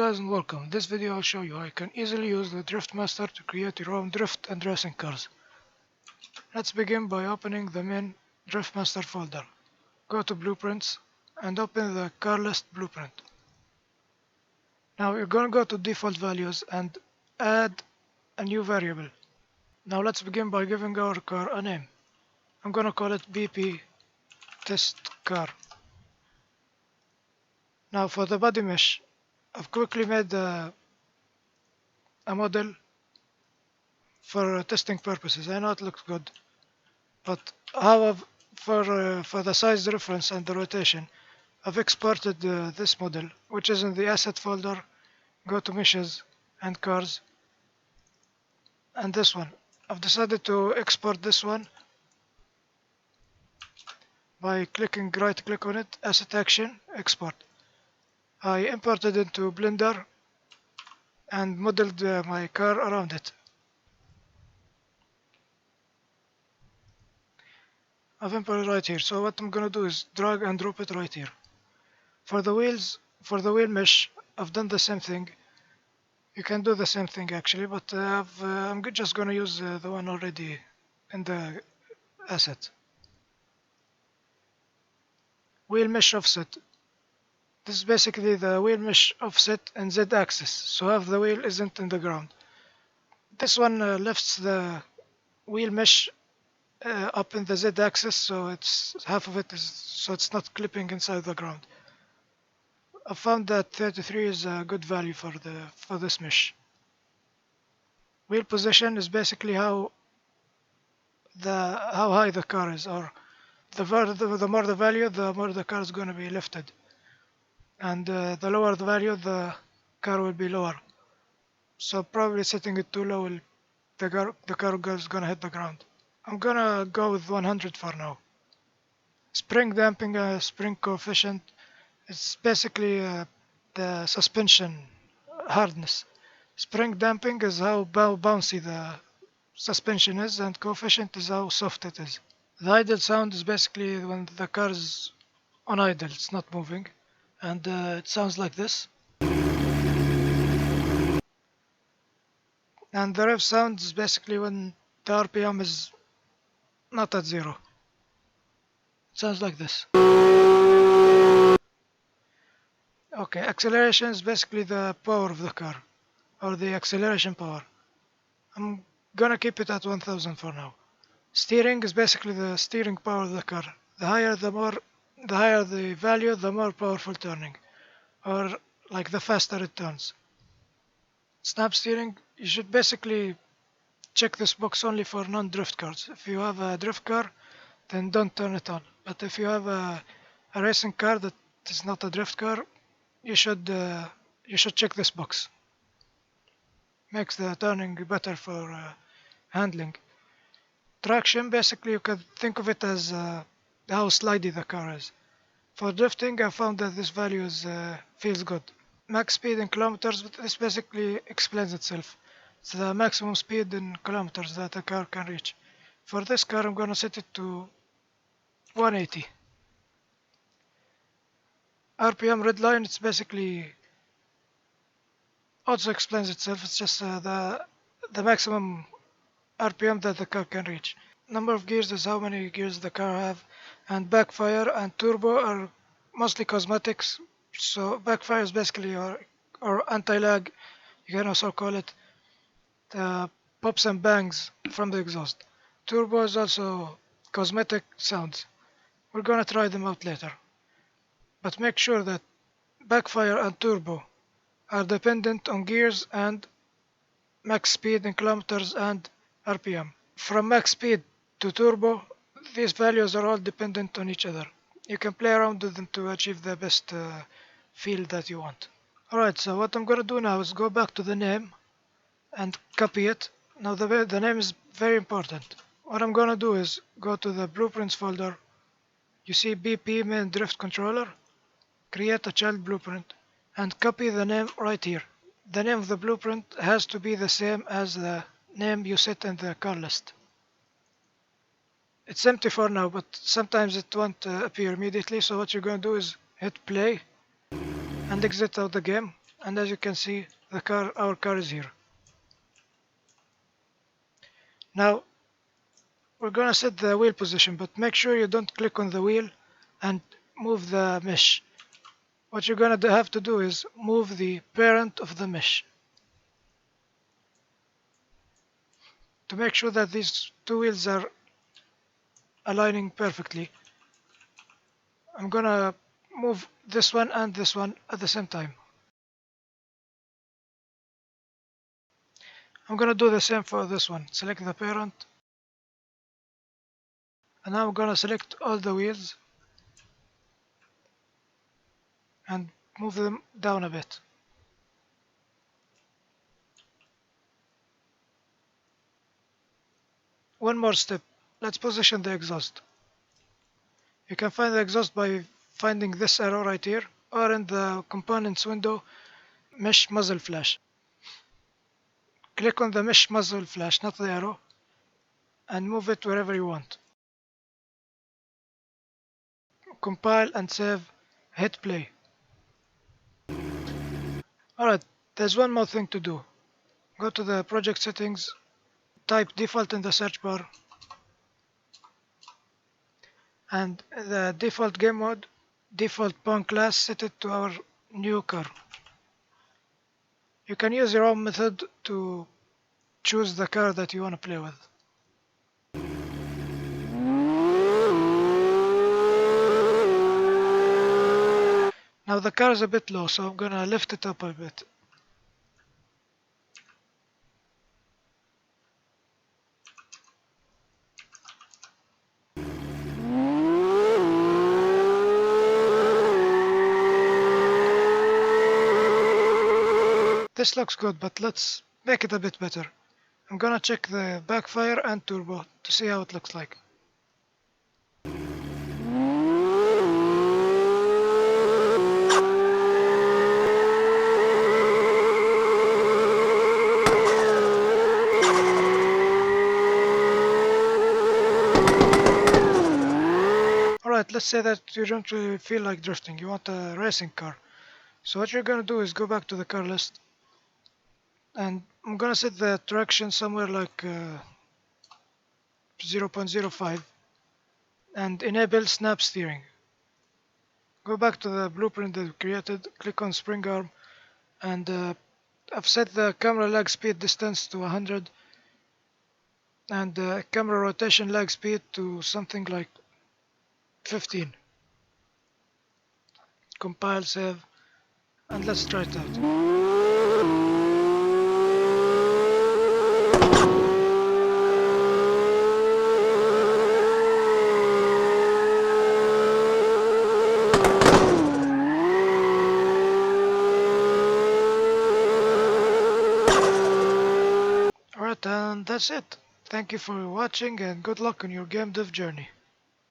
guys and welcome. In this video I'll show you how you can easily use the DriftMaster to create your own drift and racing cars. Let's begin by opening the main DriftMaster folder. Go to Blueprints and open the car list blueprint. Now you're going to go to default values and add a new variable. Now let's begin by giving our car a name. I'm going to call it BP test car. Now for the body mesh, I've quickly made a model for testing purposes. I know it looks good, but for the size reference and the rotation, I've exported this model, which is in the asset folder. Go to meshes and cars, and this one. I've decided to export this one by right click on it, asset action, export. I imported into Blender and modeled my car around it. I've imported right here, so what I'm gonna do is drag and drop it right here. For the wheels, for the wheel mesh, I've done the same thing. You can do the same thing actually, but I'm just gonna use the one already in the asset. Wheel mesh offset. This is basically the wheel mesh offset in Z-axis, so half the wheel isn't in the ground. This one lifts the wheel mesh up in the Z-axis, so it's half of it is so it's not clipping inside the ground. I found that 33 is a good value for this mesh. Wheel position is basically how high the car is, or the more the value, the more the car is going to be lifted. And the lower the value, the car will be lower. So probably setting it too low, the car is gonna hit the ground. I'm gonna go with 100 for now. Spring damping, spring coefficient, it's basically the suspension hardness. Spring damping is how bouncy the suspension is, and coefficient is how soft it is. The idle sound is basically when the car is on idle, it's not moving. And it sounds like this. And the rev sound is basically when the RPM is not at 0. It sounds like this. Okay, acceleration is basically the power of the car, or the acceleration power. I'm gonna keep it at 1000 for now. Steering is basically the steering power of the car. The higher the value, the more powerful turning, or like the faster it turns. Snap steering, you should basically check this box only for non-drift cars. If you have a drift car, then don't turn it on. But if you have a racing car that is not a drift car, you should check this box. Makes the turning better for handling. Traction, basically you can think of it as how slidey the car is. For drifting, I found that this value feels good. Max speed in kilometers, but this basically explains itself. It's the maximum speed in kilometers that a car can reach. For this car, I'm gonna set it to 180. RPM red line, it's basically also explains itself. It's just the maximum RPM that the car can reach. Number of gears is how many gears the car have, and backfire and turbo are mostly cosmetics. So backfire is basically or anti-lag, you can also call it the pops and bangs from the exhaust. Turbo is also cosmetic sounds. We're gonna try them out later. But make sure that backfire and turbo are dependent on gears and max speed in kilometers and RPM. From max speed to turbo, these values are all dependent on each other. You can play around with them to achieve the best feel that you want. Alright, so what I'm gonna do now is go back to the name and copy it. Now the name is very important. What I'm gonna do is go to the blueprints folder. You see BP main drift controller. Create a child blueprint and copy the name right here. The name of the blueprint has to be the same as the name you set in the car list. It's empty for now, but sometimes it won't appear immediately, so what you're going to do is hit play and exit out the game And as you can see, our car is here. Now we're gonna set the wheel position, but make sure you don't click on the wheel and move the mesh. What you're gonna have to do is move the parent of the mesh to make sure that these two wheels are aligning perfectly. I'm gonna move this one and this one at the same time. I'm gonna do the same for this one. Select the parent, and now I'm gonna select all the wheels and move them down a bit. One more step. Let's position the exhaust. You can find the exhaust by finding this arrow right here, or in the components window, mesh muzzle flash. Click on the mesh muzzle flash, not the arrow, and move it wherever you want. Compile and save, hit play. Alright, there's one more thing to do. Go to the project settings, type default in the search bar, and the default game mode, default pawn class, set it to our new car. You can use your own method to choose the car that you want to play with. Now the car is a bit low, so I'm gonna lift it up a bit. This looks good, but let's make it a bit better. I'm gonna check the backfire and turbo to see how it looks like. Alright, let's say that you don't really feel like drifting, you want a racing car. So what you're gonna do is go back to the car list, and I'm gonna set the traction somewhere like 0.05 and enable snap steering. Go back to the blueprint that we created, click on spring arm, and I've set the camera lag speed distance to 100 and camera rotation lag speed to something like 15. Compile, save, and let's try it out. Alright, and that's it. Thank you for watching and good luck on your game dev journey.